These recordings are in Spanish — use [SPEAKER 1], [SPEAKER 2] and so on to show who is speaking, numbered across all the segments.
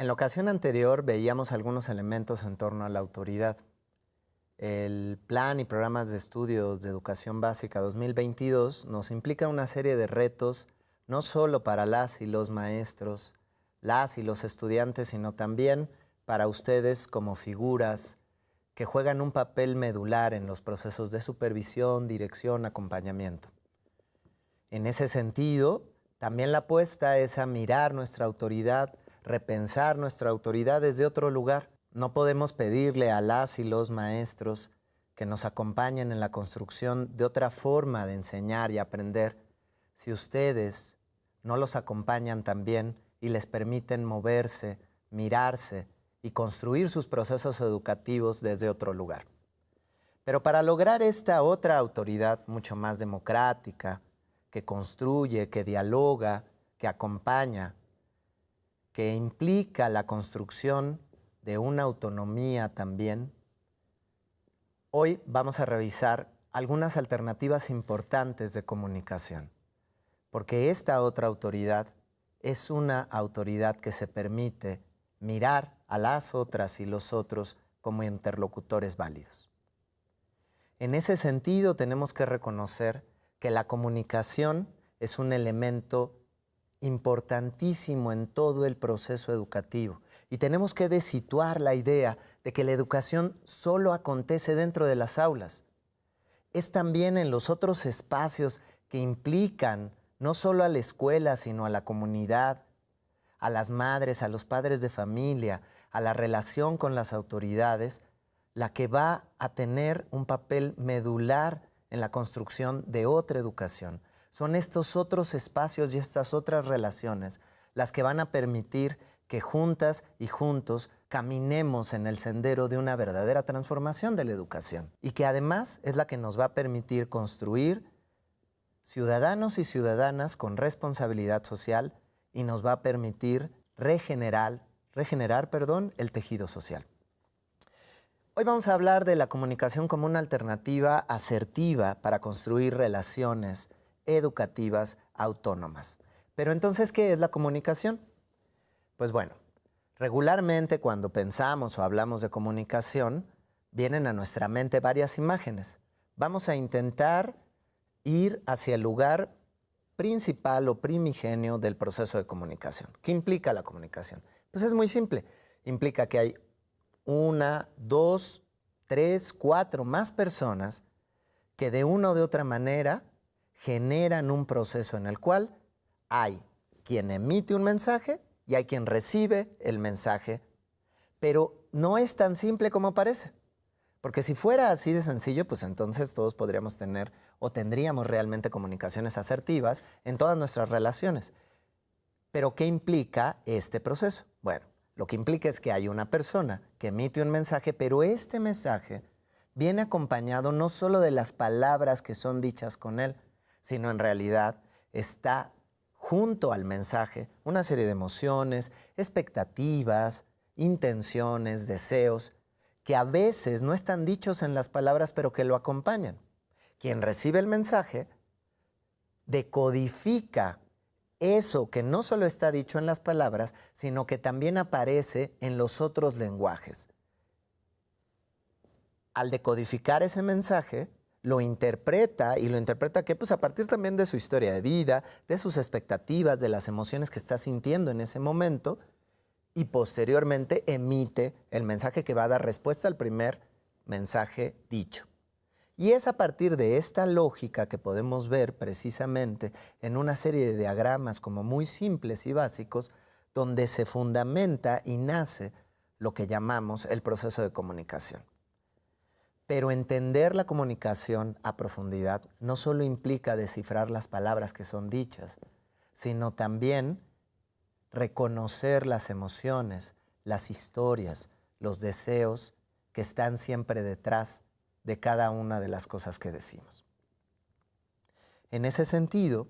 [SPEAKER 1] En la ocasión anterior veíamos algunos elementos en torno a la autoridad. El Plan y Programas de Estudios de Educación Básica 2022 nos implica una serie de retos, no solo para las y los maestros, las y los estudiantes, sino también para ustedes como figuras que juegan un papel medular en los procesos de supervisión, dirección, acompañamiento. En ese sentido, también la apuesta es a mirar nuestra autoridad, repensar nuestra autoridad desde otro lugar. No podemos pedirle a las y los maestros que nos acompañen en la construcción de otra forma de enseñar y aprender si ustedes no los acompañan también y les permiten moverse, mirarse y construir sus procesos educativos desde otro lugar. Pero para lograr esta otra autoridad mucho más democrática, que construye, que dialoga, que acompaña, que implica la construcción de una autonomía también, hoy vamos a revisar algunas alternativas importantes de comunicación, porque esta otra autoridad es una autoridad que se permite mirar a las otras y los otros como interlocutores válidos. En ese sentido, tenemos que reconocer que la comunicación es un elemento importantísimo en todo el proceso educativo y tenemos que desituar la idea de que la educación solo acontece dentro de las aulas. Es también en los otros espacios que implican no solo a la escuela, sino a la comunidad, a las madres, a los padres de familia, a la relación con las autoridades, la que va a tener un papel medular en la construcción de otra educación. Son estos otros espacios y estas otras relaciones las que van a permitir que juntas y juntos caminemos en el sendero de una verdadera transformación de la educación y que además es la que nos va a permitir construir ciudadanos y ciudadanas con responsabilidad social y nos va a permitir regenerar el tejido social. Hoy vamos a hablar de la comunicación como una alternativa asertiva para construir relaciones educativas autónomas. Pero entonces, ¿qué es la comunicación? Pues bueno, regularmente cuando pensamos o hablamos de comunicación, vienen a nuestra mente varias imágenes. Vamos a intentar ir hacia el lugar principal o primigenio del proceso de comunicación. ¿Qué implica la comunicación? Pues es muy simple. Implica que hay una, dos, tres, cuatro más personas que de una o de otra manera generan un proceso en el cual hay quien emite un mensaje y hay quien recibe el mensaje, pero no es tan simple como parece. Porque si fuera así de sencillo, pues entonces todos podríamos tener o tendríamos realmente comunicaciones asertivas en todas nuestras relaciones. Pero ¿qué implica este proceso? Bueno, lo que implica es que hay una persona que emite un mensaje, pero este mensaje viene acompañado no solo de las palabras que son dichas con él, sino en realidad está junto al mensaje una serie de emociones, expectativas, intenciones, deseos, que a veces no están dichos en las palabras, pero que lo acompañan. Quien recibe el mensaje decodifica eso que no solo está dicho en las palabras, sino que también aparece en los otros lenguajes. Al decodificar ese mensaje, lo interpreta, y lo interpreta ¿qué? Pues a partir también de su historia de vida, de sus expectativas, de las emociones que está sintiendo en ese momento, y posteriormente emite el mensaje que va a dar respuesta al primer mensaje dicho. Y es a partir de esta lógica que podemos ver precisamente en una serie de diagramas como muy simples y básicos, donde se fundamenta y nace lo que llamamos el proceso de comunicación. Pero entender la comunicación a profundidad no solo implica descifrar las palabras que son dichas, sino también reconocer las emociones, las historias, los deseos que están siempre detrás de cada una de las cosas que decimos. En ese sentido,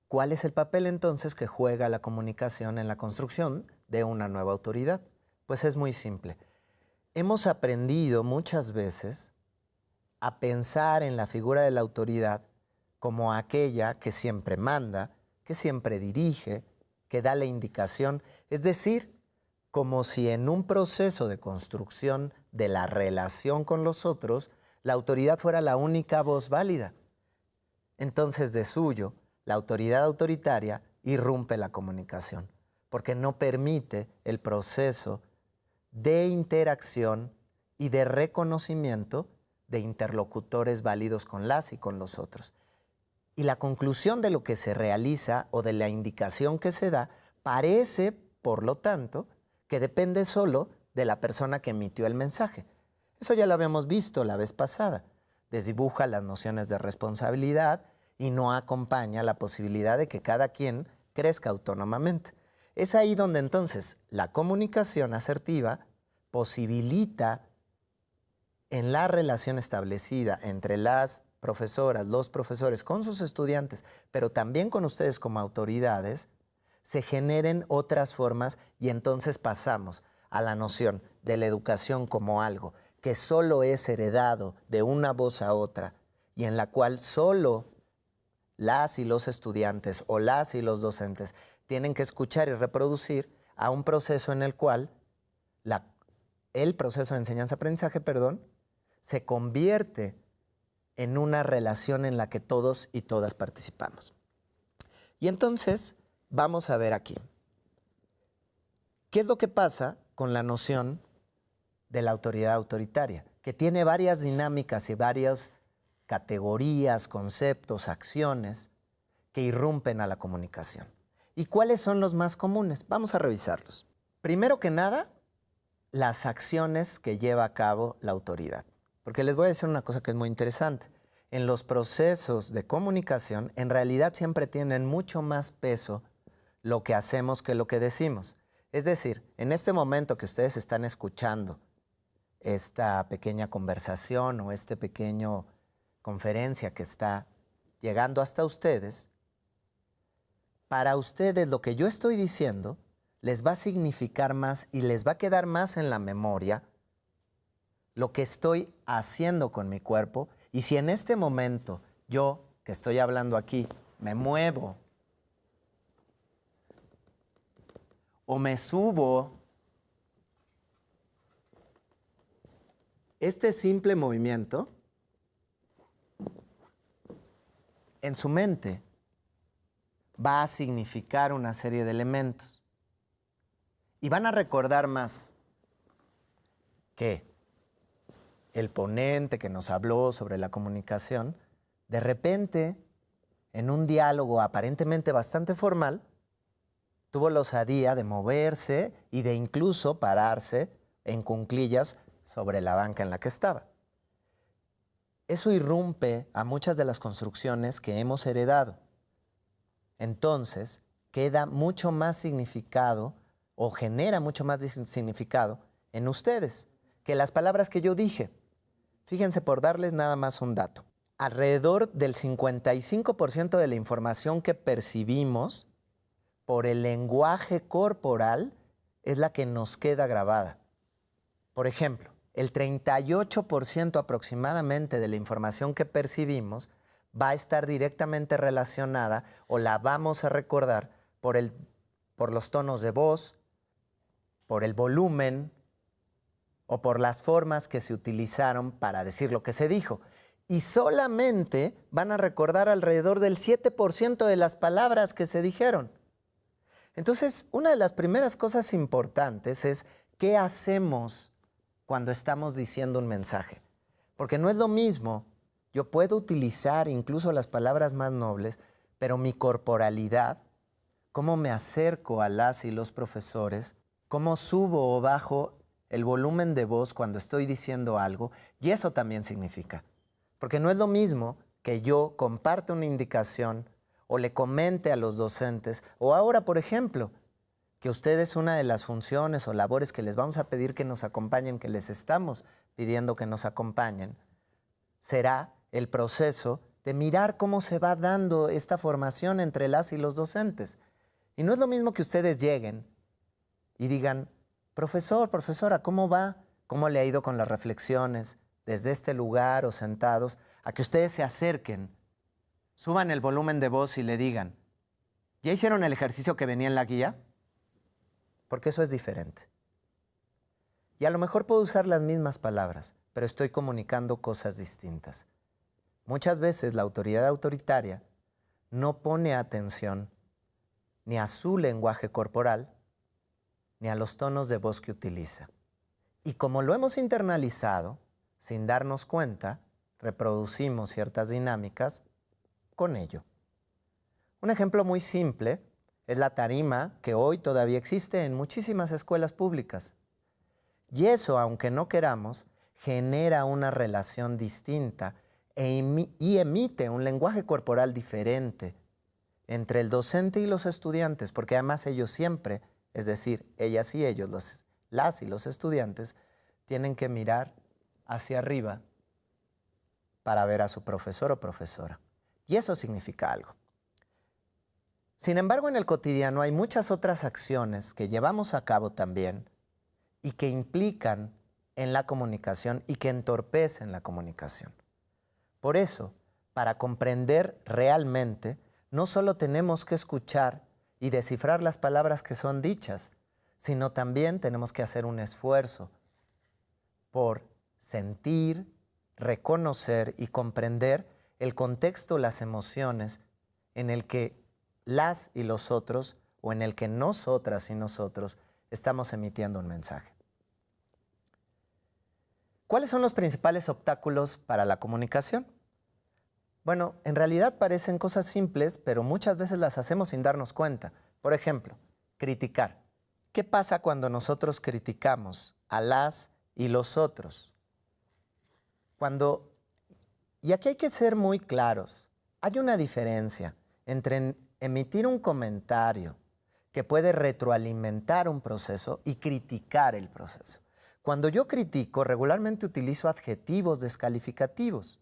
[SPEAKER 1] ¿cuál es el papel entonces que juega la comunicación en la construcción de una nueva autoridad? Pues es muy simple. Hemos aprendido muchas veces a pensar en la figura de la autoridad como aquella que siempre manda, que siempre dirige, que da la indicación, es decir, como si en un proceso de construcción de la relación con los otros, la autoridad fuera la única voz válida. Entonces, de suyo, la autoridad autoritaria irrumpe la comunicación, porque no permite el proceso de interacción y de reconocimiento de interlocutores válidos con las y con los otros. Y la conclusión de lo que se realiza o de la indicación que se da parece, por lo tanto, que depende solo de la persona que emitió el mensaje. Eso ya lo habíamos visto la vez pasada. Desdibuja las nociones de responsabilidad y no acompaña la posibilidad de que cada quien crezca autónomamente. Es ahí donde entonces la comunicación asertiva posibilita en la relación establecida entre las profesoras, los profesores, con sus estudiantes, pero también con ustedes como autoridades, se generen otras formas y entonces pasamos a la noción de la educación como algo que solo es heredado de una voz a otra y en la cual solo las y los estudiantes o las y los docentes tienen que escuchar y reproducir, a un proceso en el cual el proceso de enseñanza-aprendizaje, se convierte en una relación en la que todos y todas participamos. Y entonces vamos a ver aquí, ¿qué es lo que pasa con la noción de la autoridad autoritaria? Que tiene varias dinámicas y varias categorías, conceptos, acciones que irrumpen a la comunicación. ¿Y cuáles son los más comunes? Vamos a revisarlos. Primero que nada, las acciones que lleva a cabo la autoridad. Porque les voy a decir una cosa que es muy interesante. En los procesos de comunicación, en realidad siempre tienen mucho más peso lo que hacemos que lo que decimos. Es decir, en este momento que ustedes están escuchando esta pequeña conversación o esta pequeña conferencia que está llegando hasta ustedes, para ustedes lo que yo estoy diciendo les va a significar más y les va a quedar más en la memoria lo que estoy haciendo con mi cuerpo. Y si en este momento yo, que estoy hablando aquí, me muevo o me subo, este simple movimiento en su mente va a significar una serie de elementos. Y van a recordar más que el ponente que nos habló sobre la comunicación, de repente, en un diálogo aparentemente bastante formal, tuvo la osadía de moverse y de incluso pararse en cuclillas sobre la banca en la que estaba. Eso irrumpe a muchas de las construcciones que hemos heredado. Entonces, queda mucho más significado o genera mucho más significado en ustedes que las palabras que yo dije. Fíjense, por darles nada más un dato. Alrededor del 55% de la información que percibimos por el lenguaje corporal es la que nos queda grabada. Por ejemplo, el 38% aproximadamente de la información que percibimos va a estar directamente relacionada o la vamos a recordar por los tonos de voz, por el volumen o por las formas que se utilizaron para decir lo que se dijo. Y solamente van a recordar alrededor del 7% de las palabras que se dijeron. Entonces, una de las primeras cosas importantes es qué hacemos cuando estamos diciendo un mensaje. Porque no es lo mismo, yo puedo utilizar incluso las palabras más nobles, pero mi corporalidad, cómo me acerco a las y los profesores, cómo subo o bajo el volumen de voz cuando estoy diciendo algo, y eso también significa. Porque no es lo mismo que yo comparte una indicación o le comente a los docentes, o ahora, por ejemplo, que ustedes una de las funciones o labores que les vamos a pedir que nos acompañen, que les estamos pidiendo que nos acompañen, será el proceso de mirar cómo se va dando esta formación entre las y los docentes. Y no es lo mismo que ustedes lleguen y digan, profesor, profesora, ¿cómo va? ¿Cómo le ha ido con las reflexiones desde este lugar o sentados? A que ustedes se acerquen, suban el volumen de voz y le digan, ¿Ya hicieron el ejercicio que venía en la guía? Porque eso es diferente. Y a lo mejor puedo usar las mismas palabras, pero estoy comunicando cosas distintas. Muchas veces la autoridad autoritaria no pone atención ni a su lenguaje corporal, ni a los tonos de voz que utiliza. Y como lo hemos internalizado, sin darnos cuenta, reproducimos ciertas dinámicas con ello. Un ejemplo muy simple es la tarima que hoy todavía existe en muchísimas escuelas públicas. Y eso, aunque no queramos, genera una relación distinta y emite un lenguaje corporal diferente entre el docente y los estudiantes, porque además ellos siempre, es decir, ellas y ellos, las y los estudiantes, tienen que mirar hacia arriba para ver a su profesor o profesora. Y eso significa algo. Sin embargo, en el cotidiano hay muchas otras acciones que llevamos a cabo también y que implican en la comunicación y que entorpecen la comunicación. Por eso, para comprender realmente, no solo tenemos que escuchar y descifrar las palabras que son dichas, sino también tenemos que hacer un esfuerzo por sentir, reconocer y comprender el contexto, las emociones en el que las y los otros, o en el que nosotras y nosotros estamos emitiendo un mensaje. ¿Cuáles son los principales obstáculos para la comunicación? Bueno, en realidad parecen cosas simples, pero muchas veces las hacemos sin darnos cuenta. Por ejemplo, criticar. ¿Qué pasa cuando nosotros criticamos a las y los otros? Y aquí hay que ser muy claros, hay una diferencia entre emitir un comentario que puede retroalimentar un proceso y criticar el proceso. Cuando yo critico, regularmente utilizo adjetivos descalificativos.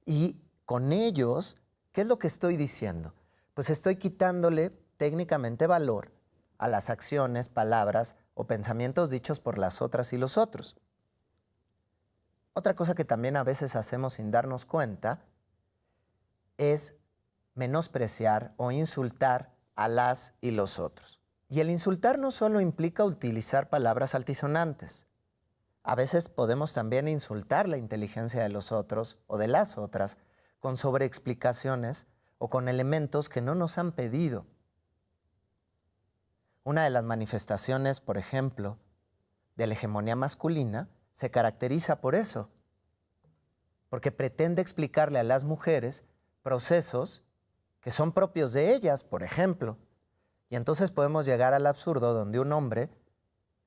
[SPEAKER 1] Y con ellos, ¿qué es lo que estoy diciendo? Pues estoy quitándole técnicamente valor a las acciones, palabras o pensamientos dichos por las otras y los otros. Otra cosa que también a veces hacemos sin darnos cuenta es menospreciar o insultar a las y los otros. Y el insultar no solo implica utilizar palabras altisonantes. A veces podemos también insultar la inteligencia de los otros o de las otras con sobreexplicaciones o con elementos que no nos han pedido. Una de las manifestaciones, por ejemplo, de la hegemonía masculina se caracteriza por eso, porque pretende explicarle a las mujeres procesos que son propios de ellas, por ejemplo. Y entonces podemos llegar al absurdo donde un hombre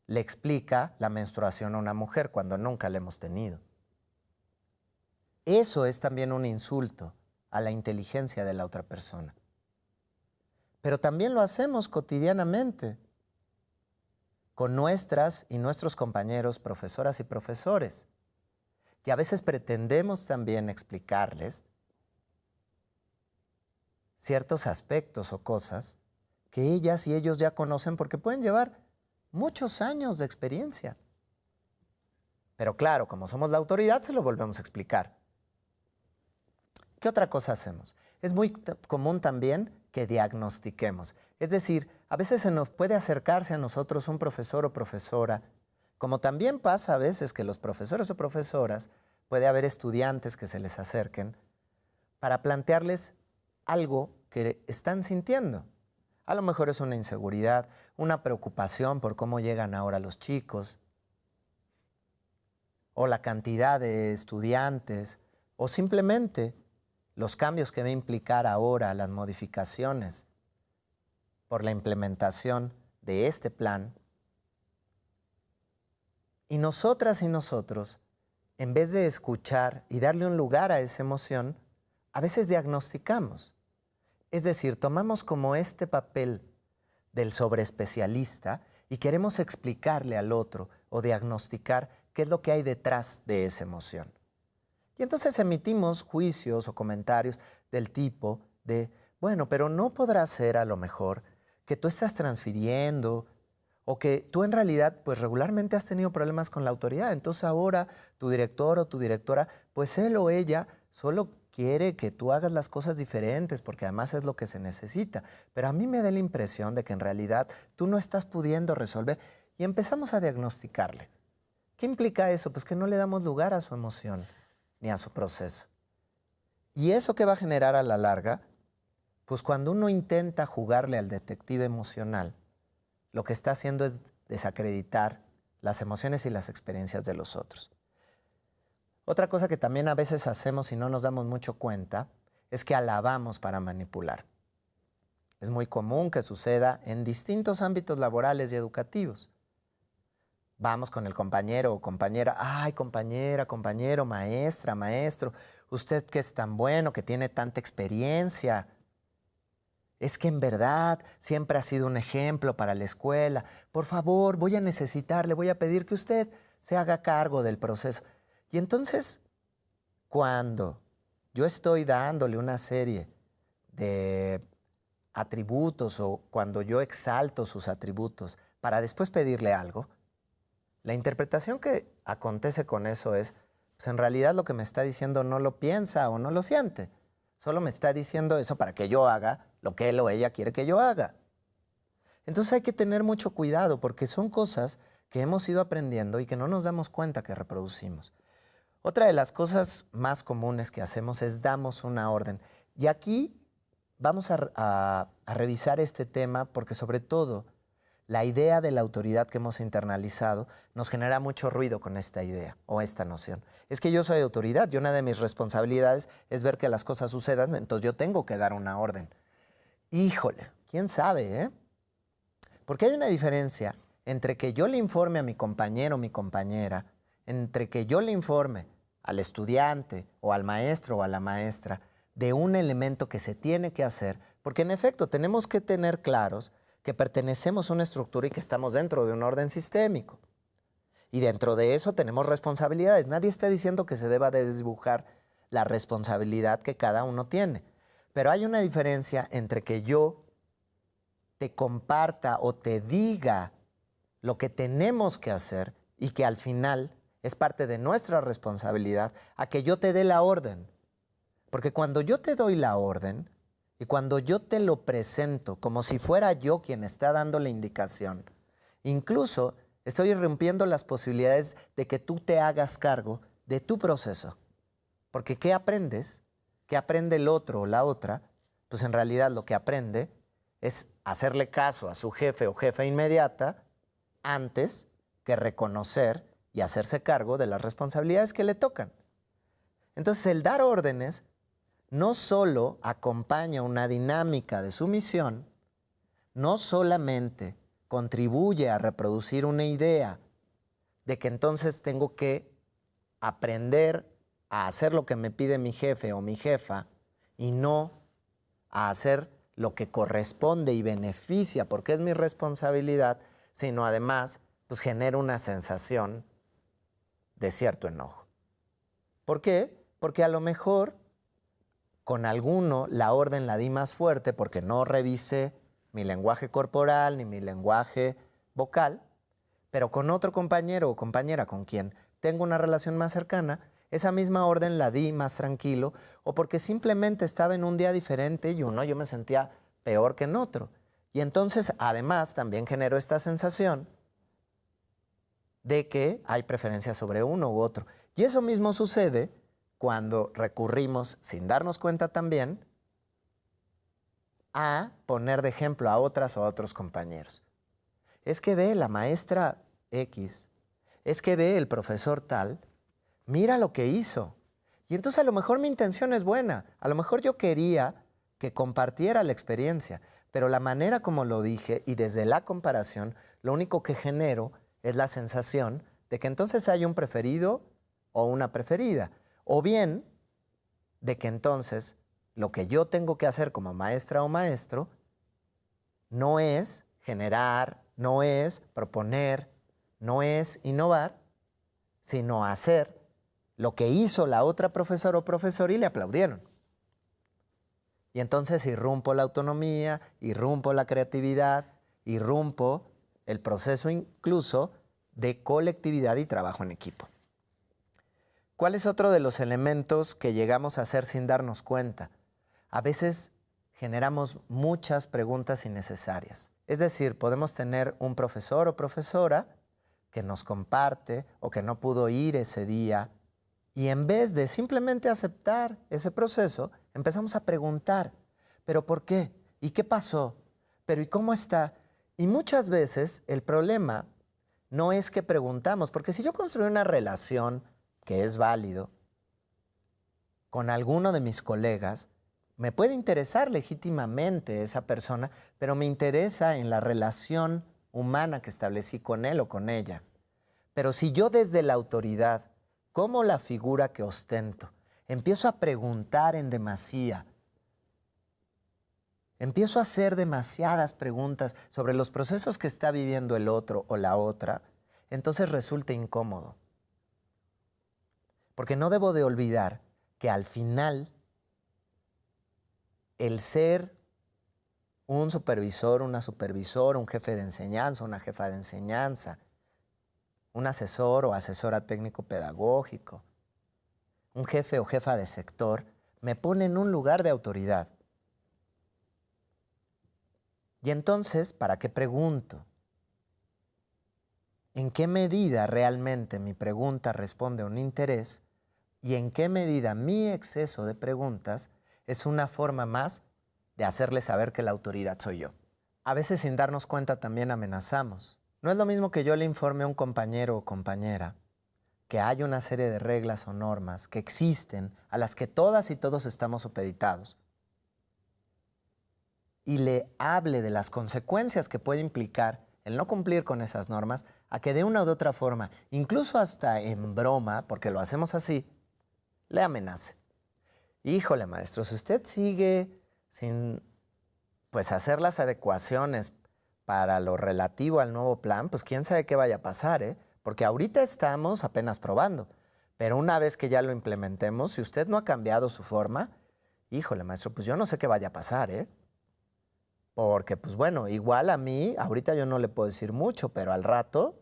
[SPEAKER 1] le explica la menstruación a una mujer cuando nunca la hemos tenido. Eso es también un insulto a la inteligencia de la otra persona. Pero también lo hacemos cotidianamente con nuestras y nuestros compañeros, profesoras y profesores. Y a veces pretendemos también explicarles ciertos aspectos o cosas que ellas y ellos ya conocen porque pueden llevar muchos años de experiencia. Pero claro, como somos la autoridad, se lo volvemos a explicar. ¿Qué otra cosa hacemos? Es muy común también que diagnostiquemos. Es decir, a veces se nos puede acercarse a nosotros un profesor o profesora, como también pasa a veces que los profesores o profesoras, puede haber estudiantes que se les acerquen para plantearles algo que están sintiendo. A lo mejor es una inseguridad, una preocupación por cómo llegan ahora los chicos, o la cantidad de estudiantes, o simplemente los cambios que va a implicar ahora, las modificaciones por la implementación de este plan. Y nosotras y nosotros, en vez de escuchar y darle un lugar a esa emoción, a veces diagnosticamos. Es decir, tomamos como este papel del sobreespecialista y queremos explicarle al otro o diagnosticar qué es lo que hay detrás de esa emoción. Y entonces emitimos juicios o comentarios del tipo de, bueno, pero no podrá ser a lo mejor que tú estás transfiriendo o que tú en realidad pues regularmente has tenido problemas con la autoridad. Entonces ahora tu director o tu directora, pues él o ella solo quiere que tú hagas las cosas diferentes porque además es lo que se necesita. Pero a mí me da la impresión de que en realidad tú no estás pudiendo resolver y empezamos a diagnosticarle. ¿Qué implica eso? Pues que no le damos lugar a su emoción ni a su proceso. ¿Y eso qué va a generar a la larga? Pues cuando uno intenta jugarle al detective emocional, lo que está haciendo es desacreditar las emociones y las experiencias de los otros. Otra cosa que también a veces hacemos y no nos damos mucho cuenta es que alabamos para manipular. Es muy común que suceda en distintos ámbitos laborales y educativos. Vamos con el compañero o compañera, ay, compañera, compañero, maestra, maestro, usted que es tan bueno, que tiene tanta experiencia. Es que en verdad siempre ha sido un ejemplo para la escuela. Por favor, voy a necesitar, le voy a pedir que usted se haga cargo del proceso. Y entonces, cuando yo estoy dándole una serie de atributos o cuando yo exalto sus atributos para después pedirle algo, la interpretación que acontece con eso es, pues en realidad lo que me está diciendo no lo piensa o no lo siente. Solo me está diciendo eso para que yo haga lo que él o ella quiere que yo haga. Entonces hay que tener mucho cuidado porque son cosas que hemos ido aprendiendo y que no nos damos cuenta que reproducimos. Otra de las cosas más comunes que hacemos es damos una orden. Y aquí vamos a revisar este tema porque sobre todo la idea de la autoridad que hemos internalizado nos genera mucho ruido con esta idea o esta noción. Es que yo soy autoridad y una de mis responsabilidades es ver que las cosas sucedan, entonces yo tengo que dar una orden. Híjole, quién sabe, ¿eh? Porque hay una diferencia entre que yo le informe a mi compañero o mi compañera, entre que yo le informe al estudiante o al maestro o a la maestra de un elemento que se tiene que hacer, porque en efecto tenemos que tener claros que pertenecemos a una estructura y que estamos dentro de un orden sistémico. Y dentro de eso tenemos responsabilidades. Nadie está diciendo que se deba desdibujar la responsabilidad que cada uno tiene. Pero hay una diferencia entre que yo te comparta o te diga lo que tenemos que hacer y que al final es parte de nuestra responsabilidad, a que yo te dé la orden. Porque cuando yo te doy la orden y cuando yo te lo presento como si fuera yo quien está dando la indicación, incluso estoy irrumpiendo las posibilidades de que tú te hagas cargo de tu proceso. Porque ¿qué aprendes? ¿Qué aprende el otro o la otra? Pues en realidad lo que aprende es hacerle caso a su jefe o jefa inmediata antes que reconocer y hacerse cargo de las responsabilidades que le tocan. Entonces el dar órdenes no solo acompaña una dinámica de sumisión, no solamente contribuye a reproducir una idea de que entonces tengo que aprender a hacer lo que me pide mi jefe o mi jefa y no a hacer lo que corresponde y beneficia porque es mi responsabilidad, sino además pues genera una sensación de cierto enojo. ¿Por qué? Porque a lo mejor con alguno la orden la di más fuerte porque no revisé mi lenguaje corporal ni mi lenguaje vocal, pero con otro compañero o compañera con quien tengo una relación más cercana, esa misma orden la di más tranquilo o porque simplemente estaba en un día diferente y yo me sentía peor que en otro. Y entonces además también generó esta sensación de que hay preferencia sobre uno u otro. Y eso mismo sucede cuando recurrimos, sin darnos cuenta también, a poner de ejemplo a otras o a otros compañeros. Es que ve la maestra X, es que ve el profesor tal, mira lo que hizo. Y entonces a lo mejor mi intención es buena, a lo mejor yo quería que compartiera la experiencia, pero la manera como lo dije y desde la comparación, lo único que genero es la sensación de que entonces hay un preferido o una preferida, o bien de que entonces lo que yo tengo que hacer como maestra o maestro no es generar, no es proponer, no es innovar, sino hacer lo que hizo la otra profesora o profesor y le aplaudieron. Y entonces irrumpo la autonomía, irrumpo la creatividad, irrumpo el proceso incluso de colectividad y trabajo en equipo. ¿Cuál es otro de los elementos que llegamos a hacer sin darnos cuenta? A veces generamos muchas preguntas innecesarias. Es decir, podemos tener un profesor o profesora que nos comparte o que no pudo ir ese día y en vez de simplemente aceptar ese proceso, empezamos a preguntar, ¿pero por qué? ¿Y qué pasó? ¿Pero y cómo está? Y muchas veces el problema no es que preguntamos, porque si yo construyo una relación que es válido con alguno de mis colegas, me puede interesar legítimamente esa persona, pero me interesa en la relación humana que establecí con él o con ella. Pero si yo desde la autoridad, como la figura que ostento, empiezo a preguntar en demasía, empiezo a hacer demasiadas preguntas sobre los procesos que está viviendo el otro o la otra, entonces resulta incómodo. Porque no debo de olvidar que al final el ser un supervisor, una supervisora, un jefe de enseñanza, una jefa de enseñanza, un asesor o asesora técnico-pedagógico, un jefe o jefa de sector, me pone en un lugar de autoridad. Y entonces, ¿para qué pregunto? ¿En qué medida realmente mi pregunta responde a un interés? ¿Y en qué medida mi exceso de preguntas es una forma más de hacerle saber que la autoridad soy yo? A veces sin darnos cuenta también amenazamos. No es lo mismo que yo le informe a un compañero o compañera que hay una serie de reglas o normas que existen a las que todas y todos estamos supeditados y le hable de las consecuencias que puede implicar el no cumplir con esas normas, a que de una u otra forma, incluso hasta en broma, porque lo hacemos así, le amenace. Híjole, maestro, si usted sigue sin hacer las adecuaciones para lo relativo al nuevo plan, pues quién sabe qué vaya a pasar, ¿eh? Porque ahorita estamos apenas probando, pero una vez que ya lo implementemos, si usted no ha cambiado su forma, híjole, maestro, pues yo no sé qué vaya a pasar, ¿eh? Porque, pues bueno, igual a mí, ahorita yo no le puedo decir mucho, pero al rato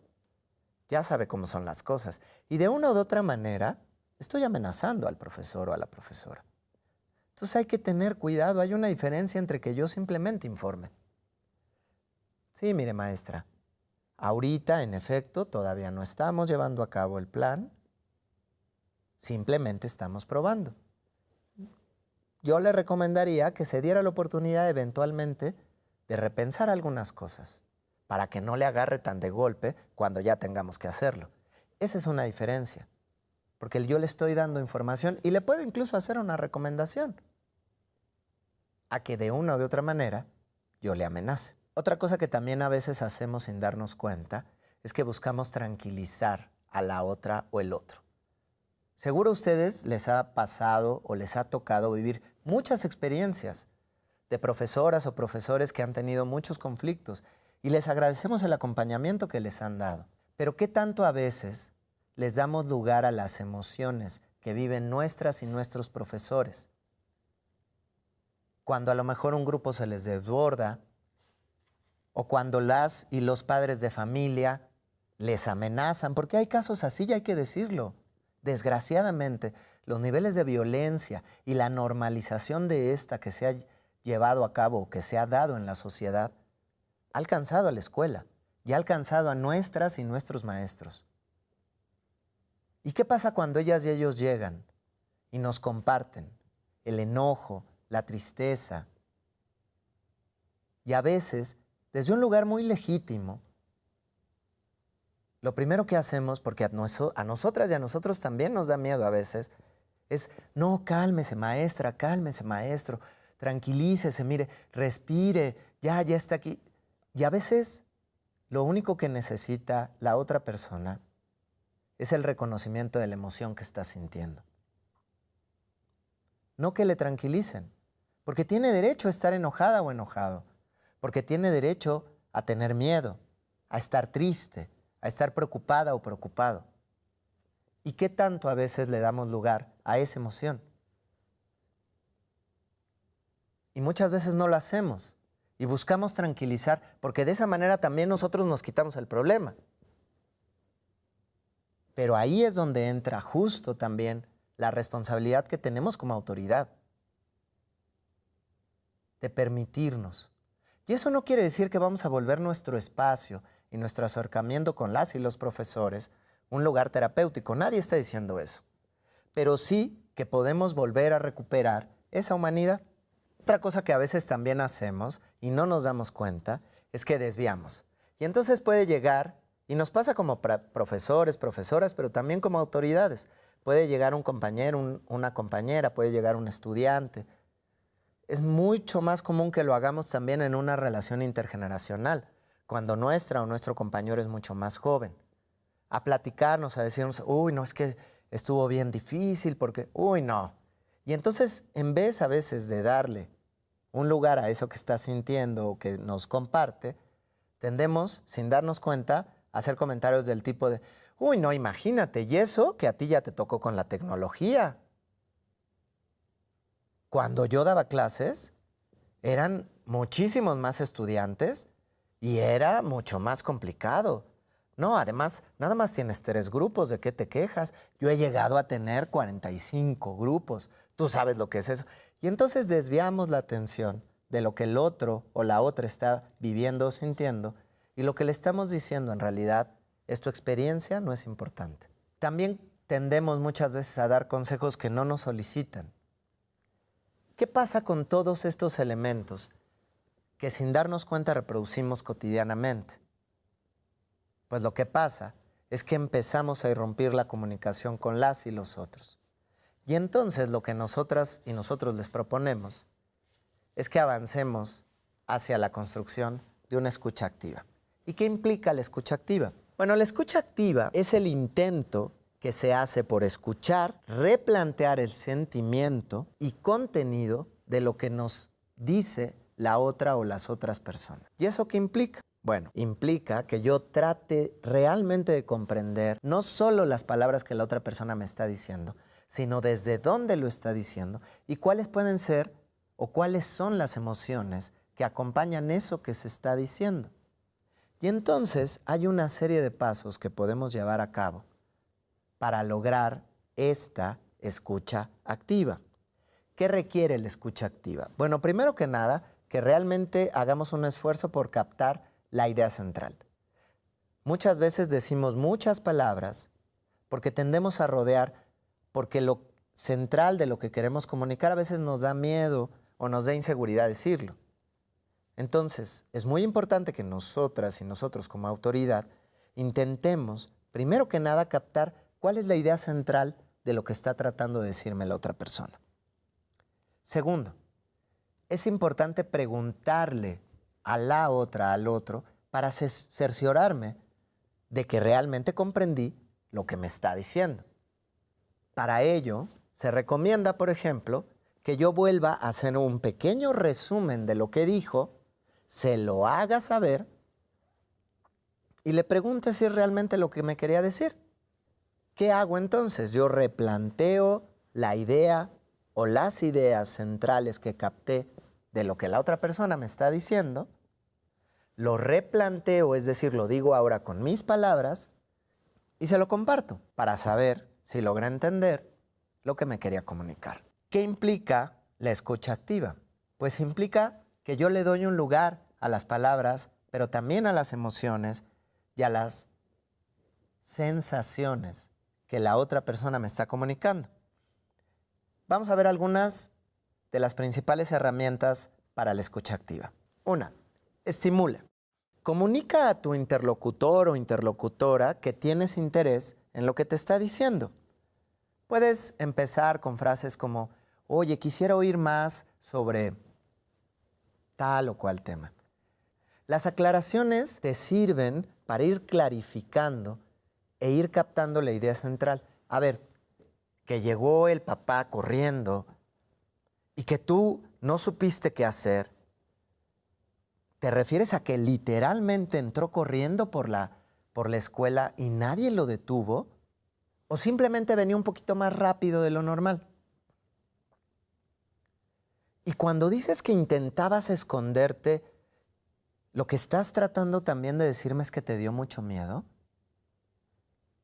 [SPEAKER 1] ya sabe cómo son las cosas. Y de una u otra manera, estoy amenazando al profesor o a la profesora. Entonces hay que tener cuidado, hay una diferencia entre que yo simplemente informe. Sí, mire, maestra, ahorita, en efecto, todavía no estamos llevando a cabo el plan, simplemente estamos probando. Yo le recomendaría que se diera la oportunidad eventualmente de repensar algunas cosas para que no le agarre tan de golpe cuando ya tengamos que hacerlo. Esa es una diferencia, porque yo le estoy dando información y le puedo incluso hacer una recomendación a que de una o de otra manera yo le amenace. Otra cosa que también a veces hacemos sin darnos cuenta es que buscamos tranquilizar a la otra o el otro. Seguro a ustedes les ha pasado o les ha tocado vivir muchas experiencias de profesoras o profesores que han tenido muchos conflictos y les agradecemos el acompañamiento que les han dado. Pero ¿qué tanto a veces les damos lugar a las emociones que viven nuestras y nuestros profesores? Cuando a lo mejor un grupo se les desborda o cuando las y los padres de familia les amenazan, porque hay casos así y hay que decirlo. Desgraciadamente, los niveles de violencia y la normalización de esta que se ha llevado a cabo, que se ha dado en la sociedad, ha alcanzado a la escuela y ha alcanzado a nuestras y nuestros maestros. ¿Y qué pasa cuando ellas y ellos llegan y nos comparten el enojo, la tristeza? Y a veces, desde un lugar muy legítimo, lo primero que hacemos, porque a nosotras y a nosotros también nos da miedo a veces, es, no, cálmese maestra, cálmese maestro, tranquilícese, mire, respire, ya está aquí. Y a veces lo único que necesita la otra persona es el reconocimiento de la emoción que está sintiendo. No que le tranquilicen, porque tiene derecho a estar enojada o enojado, porque tiene derecho a tener miedo, a estar triste, a estar preocupada o preocupado. ¿Y qué tanto a veces le damos lugar a esa emoción? Y muchas veces no lo hacemos y buscamos tranquilizar, porque de esa manera también nosotros nos quitamos el problema. Pero ahí es donde entra justo también la responsabilidad que tenemos como autoridad de permitirnos. Y eso no quiere decir que vamos a volver nuestro espacio y nuestro acercamiento con las y los profesores un lugar terapéutico. Nadie está diciendo eso. Pero sí que podemos volver a recuperar esa humanidad. Otra cosa que a veces también hacemos y no nos damos cuenta es que desviamos. Y entonces puede llegar, y nos pasa como profesores, profesoras, pero también como autoridades. Puede llegar un compañero, una compañera, puede llegar un estudiante. Es mucho más común que lo hagamos también en una relación intergeneracional, cuando nuestra o nuestro compañero es mucho más joven. A platicarnos, a decirnos, uy, no, es que estuvo bien difícil porque, uy, no. Y entonces, en vez a veces de darle un lugar a eso que está sintiendo o que nos comparte, tendemos, sin darnos cuenta, a hacer comentarios del tipo de, uy, no, imagínate, y eso que a ti ya te tocó con la tecnología. Cuando yo daba clases, eran muchísimos más estudiantes y era mucho más complicado. No, además, nada más tienes 3 grupos, ¿de qué te quejas? Yo he llegado a tener 45 grupos. Tú sabes lo que es eso. Y entonces desviamos la atención de lo que el otro o la otra está viviendo o sintiendo y lo que le estamos diciendo en realidad es tu experiencia, no es importante. También tendemos muchas veces a dar consejos que no nos solicitan. ¿Qué pasa con todos estos elementos que sin darnos cuenta reproducimos cotidianamente? Pues lo que pasa es que empezamos a irrumpir la comunicación con las y los otros. Y entonces lo que nosotras y nosotros les proponemos es que avancemos hacia la construcción de una escucha activa. ¿Y qué implica la escucha activa? Bueno, la escucha activa es el intento que se hace por escuchar, replantear el sentimiento y contenido de lo que nos dice la otra o las otras personas. ¿Y eso qué implica? Bueno, implica que yo trate realmente de comprender no solo las palabras que la otra persona me está diciendo, sino desde dónde lo está diciendo y cuáles pueden ser o cuáles son las emociones que acompañan eso que se está diciendo. Y entonces hay una serie de pasos que podemos llevar a cabo para lograr esta escucha activa. ¿Qué requiere la escucha activa? Bueno, primero que nada, que realmente hagamos un esfuerzo por captar la idea central. Muchas veces decimos muchas palabras porque tendemos a rodear, porque lo central de lo que queremos comunicar a veces nos da miedo o nos da inseguridad decirlo. Entonces, es muy importante que nosotras y nosotros como autoridad intentemos, primero que nada, captar cuál es la idea central de lo que está tratando de decirme la otra persona. Segundo, es importante preguntarle a la otra, al otro, para cerciorarme de que realmente comprendí lo que me está diciendo. Para ello, se recomienda, por ejemplo, que yo vuelva a hacer un pequeño resumen de lo que dijo, se lo haga saber y le pregunte si es realmente lo que me quería decir. ¿Qué hago entonces? Yo replanteo la idea o las ideas centrales que capté de lo que la otra persona me está diciendo, lo replanteo, es decir, lo digo ahora con mis palabras y se lo comparto para saber si logra entender lo que me quería comunicar. ¿Qué implica la escucha activa? Pues implica que yo le doy un lugar a las palabras, pero también a las emociones y a las sensaciones que la otra persona me está comunicando. Vamos a ver algunas de las principales herramientas para la escucha activa. 1. Estimula. Comunica a tu interlocutor o interlocutora que tienes interés en lo que te está diciendo. Puedes empezar con frases como, oye, quisiera oír más sobre tal o cual tema. Las aclaraciones te sirven para ir clarificando e ir captando la idea central. A ver, que llegó el papá corriendo y que tú no supiste qué hacer. ¿Te refieres a que literalmente entró corriendo por la escuela y nadie lo detuvo? ¿O simplemente venía un poquito más rápido de lo normal? Y cuando dices que intentabas esconderte, ¿lo que estás tratando también de decirme es que te dio mucho miedo?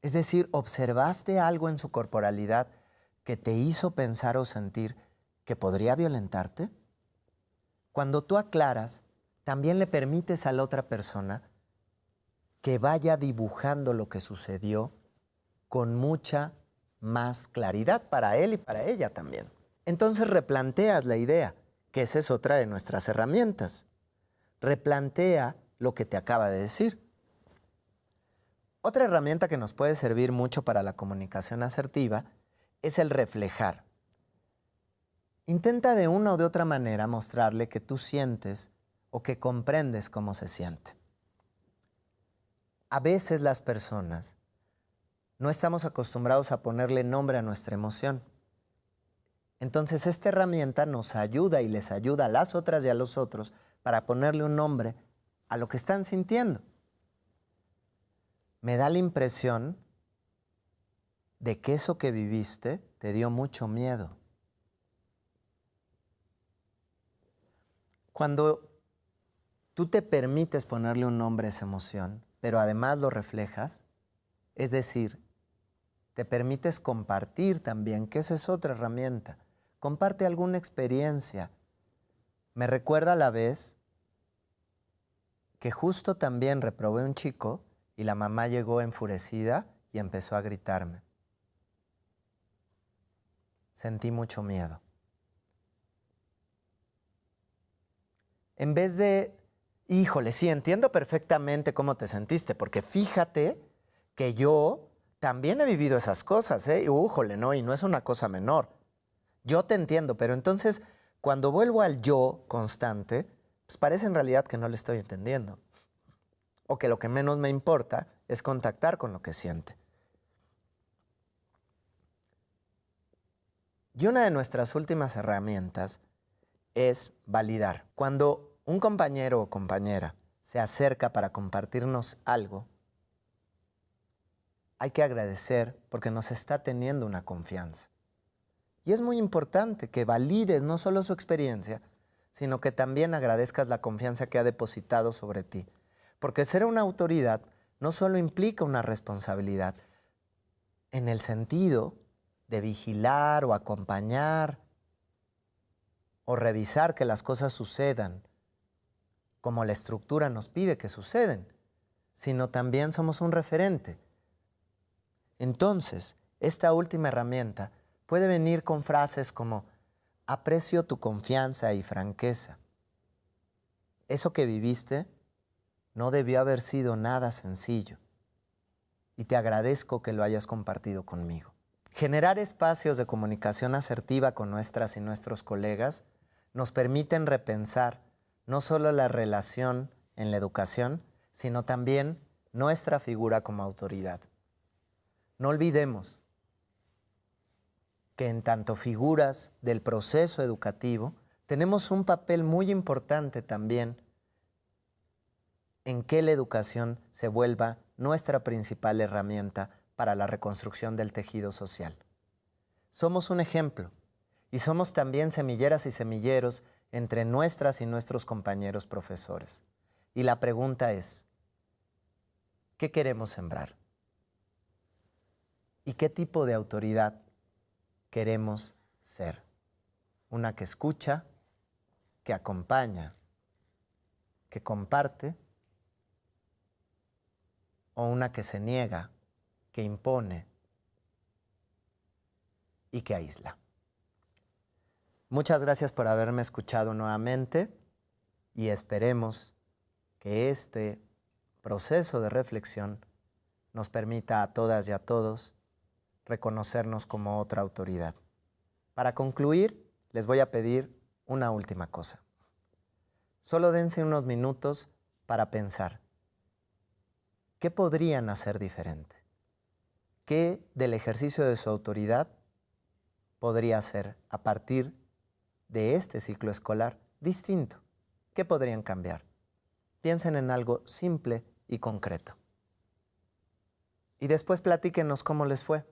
[SPEAKER 1] Es decir, ¿observaste algo en su corporalidad que te hizo pensar o sentir que podría violentarte? Cuando tú aclaras, también le permites a la otra persona que vaya dibujando lo que sucedió con mucha más claridad para él y para ella también. Entonces replanteas la idea, que esa es otra de nuestras herramientas. Replantea lo que te acaba de decir. Otra herramienta que nos puede servir mucho para la comunicación asertiva es el reflejar. Intenta de una o de otra manera mostrarle que tú sientes o que comprendes cómo se siente. A veces las personas no estamos acostumbrados a ponerle nombre a nuestra emoción. Entonces esta herramienta nos ayuda y les ayuda a las otras y a los otros para ponerle un nombre a lo que están sintiendo. Me da la impresión de que eso que viviste te dio mucho miedo. Cuando tú te permites ponerle un nombre a esa emoción, pero además lo reflejas, es decir, te permites compartir también, que esa es otra herramienta. Comparte alguna experiencia. Me recuerda la vez que justo también reprobé un chico y la mamá llegó enfurecida y empezó a gritarme. Sentí mucho miedo. En vez de, híjole, sí, entiendo perfectamente cómo te sentiste, porque fíjate que yo también he vivido esas cosas, ¿eh? Újole, no, y no es una cosa menor. Yo te entiendo, pero entonces cuando vuelvo al yo constante, pues parece en realidad que no le estoy entendiendo. O que lo que menos me importa es contactar con lo que siente. Y una de nuestras últimas herramientas es validar. Cuando un compañero o compañera se acerca para compartirnos algo, hay que agradecer porque nos está teniendo una confianza. Y es muy importante que valides no solo su experiencia, sino que también agradezcas la confianza que ha depositado sobre ti. Porque ser una autoridad no solo implica una responsabilidad en el sentido de vigilar o acompañar o revisar que las cosas sucedan como la estructura nos pide que suceden, sino también somos un referente. Entonces, esta última herramienta puede venir con frases como: aprecio tu confianza y franqueza. Eso que viviste no debió haber sido nada sencillo y te agradezco que lo hayas compartido conmigo. Generar espacios de comunicación asertiva con nuestras y nuestros colegas nos permiten repensar no solo la relación en la educación, sino también nuestra figura como autoridad. No olvidemos que en tanto figuras del proceso educativo tenemos un papel muy importante también en que la educación se vuelva nuestra principal herramienta para la reconstrucción del tejido social. Somos un ejemplo y somos también semilleras y semilleros entre nuestras y nuestros compañeros profesores. Y la pregunta es, ¿qué queremos sembrar? ¿Y qué tipo de autoridad queremos ser? ¿Una que escucha, que acompaña, que comparte? ¿O una que se niega, que impone y que aísla? Muchas gracias por haberme escuchado nuevamente y esperemos que este proceso de reflexión nos permita a todas y a todos reconocernos como otra autoridad. Para concluir, les voy a pedir una última cosa. Solo dense unos minutos para pensar. ¿Qué podrían hacer diferente? ¿Qué del ejercicio de su autoridad podría hacer a partir de este ciclo escolar distinto? ¿Qué podrían cambiar? Piensen en algo simple y concreto. Y después platíquenos cómo les fue.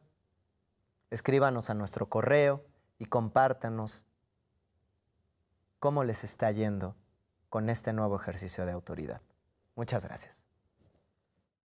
[SPEAKER 1] Escríbanos a nuestro correo y compártanos cómo les está yendo con este nuevo ejercicio de autoridad. Muchas gracias.